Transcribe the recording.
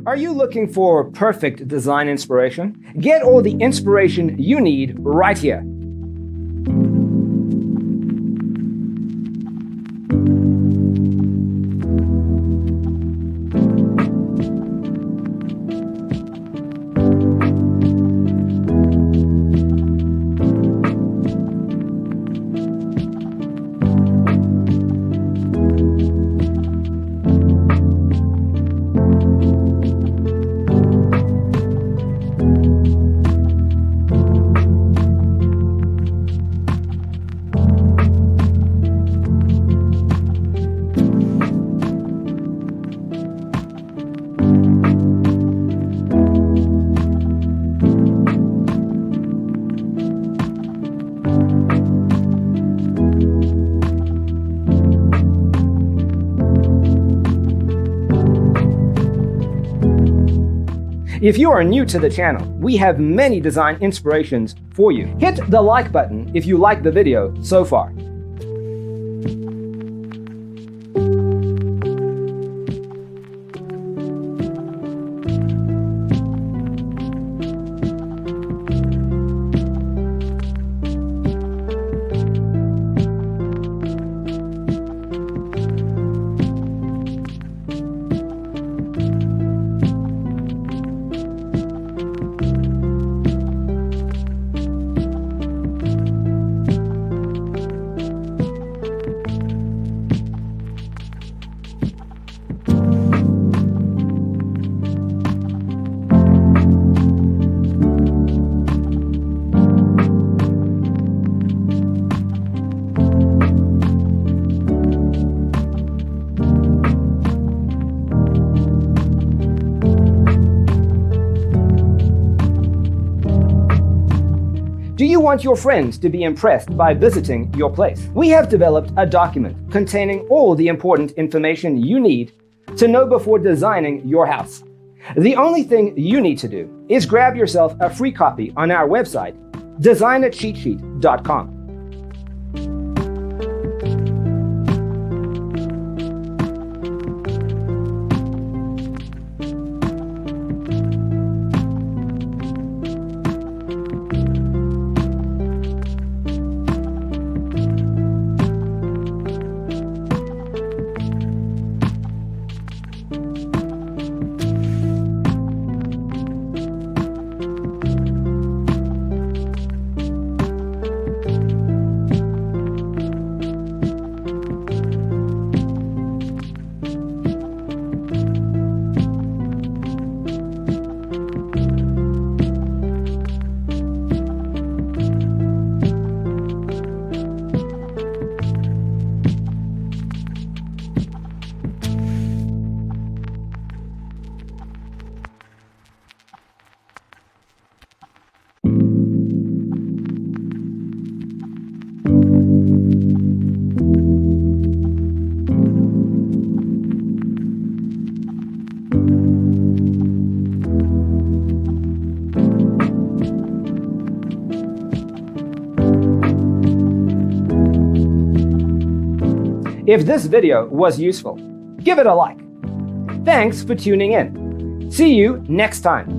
Are you looking for perfect design inspiration? Get all the inspiration you need right here. If you are new to the channel, we have many design inspirations for you. Hit the like button if you like the video so far. Do you want your friends to be impressed by visiting your place? We have developed a document containing all the important information you need to know before designing your house. The only thing you need to do is grab yourself a free copy on our website, designacheatsheet.com. If this video was useful, give it a like. Thanks for tuning in. See you next time.